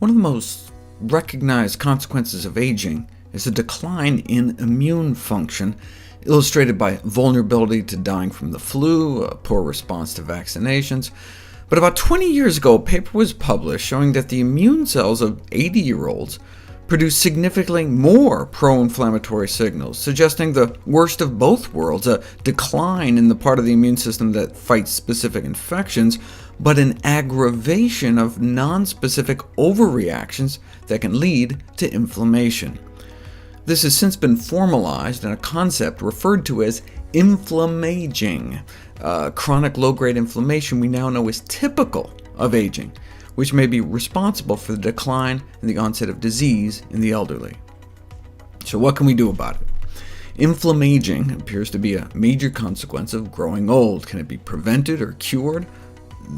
One of the most recognized consequences of aging is a decline in immune function, illustrated by vulnerability to dying from the flu, a poor response to vaccinations. But about 20 years ago, a paper was published showing that the immune cells of 80-year-olds produce significantly more pro-inflammatory signals, suggesting the worst of both worlds, a decline in the part of the immune system that fights specific infections, but an aggravation of nonspecific overreactions that can lead to inflammation. This has since been formalized in a concept referred to as inflammaging, chronic low-grade inflammation we now know is typical of aging, which may be responsible for the decline in the onset of disease in the elderly. So what can we do about it? Inflammaging appears to be a major consequence of growing old. Can it be prevented or cured?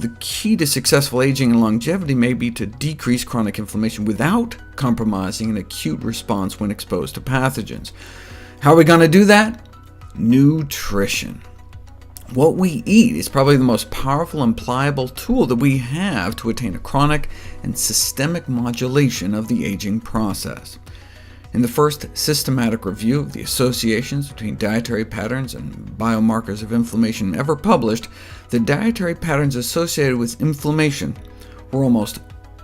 The key to successful aging and longevity may be to decrease chronic inflammation without compromising an acute response when exposed to pathogens. How are we going to do that? Nutrition. What we eat is probably the most powerful and pliable tool that we have to attain a chronic and systemic modulation of the aging process. In the first systematic review of the associations between dietary patterns and biomarkers of inflammation ever published, the dietary patterns associated with inflammation were almost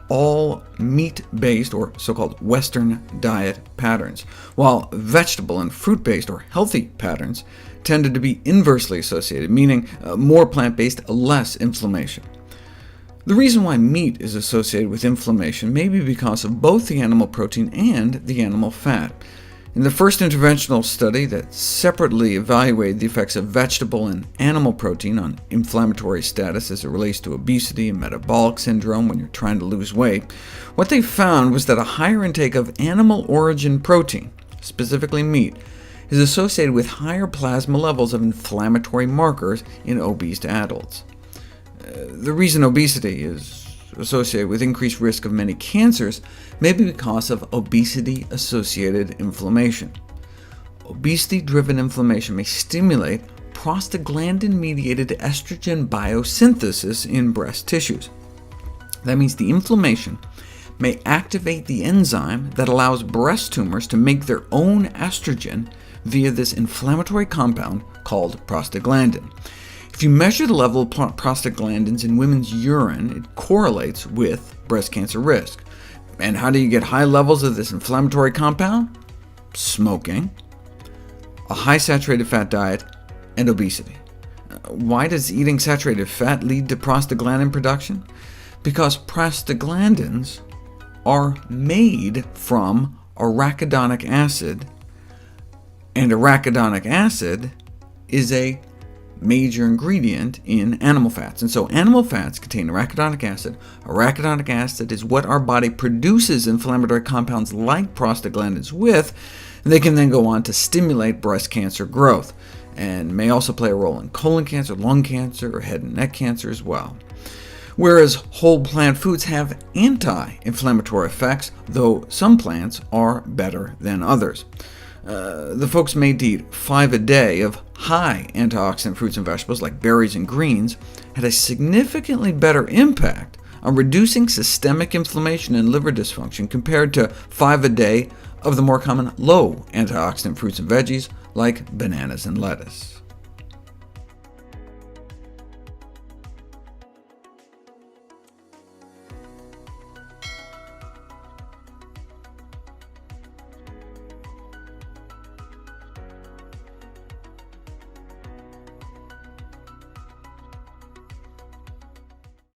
all meat-based, or so-called Western diet patterns, while vegetable and fruit-based, or healthy patterns, tended to be inversely associated, meaning more plant-based, less inflammation. The reason why meat is associated with inflammation may be because of both the animal protein and the animal fat. In the first interventional study that separately evaluated the effects of vegetable and animal protein on inflammatory status as it relates to obesity and metabolic syndrome when you're trying to lose weight, what they found was that a higher intake of animal origin protein, specifically meat, is associated with higher plasma levels of inflammatory markers in obese adults. The reason obesity is associated with increased risk of many cancers may be because of obesity-associated inflammation. Obesity-driven inflammation may stimulate prostaglandin-mediated estrogen biosynthesis in breast tissues. That means the inflammation may activate the enzyme that allows breast tumors to make their own estrogen via this inflammatory compound called prostaglandin. If you measure the level of prostaglandins in women's urine, it correlates with breast cancer risk. And how do you get high levels of this inflammatory compound? Smoking, a high saturated fat diet, and obesity. Why does eating saturated fat lead to prostaglandin production? Because prostaglandins are made from arachidonic acid, and arachidonic acid is a major ingredient in animal fats. And so animal fats contain arachidonic acid. Arachidonic acid is what our body produces inflammatory compounds like prostaglandins with, and they can then go on to stimulate breast cancer growth, and may also play a role in colon cancer, lung cancer, or head and neck cancer as well. Whereas whole plant foods have anti-inflammatory effects, though some plants are better than others. The folks made to eat 5 a day of high antioxidant fruits and vegetables, like berries and greens, had a significantly better impact on reducing systemic inflammation and liver dysfunction compared to 5 a day of the more common low antioxidant fruits and veggies, like bananas and lettuce.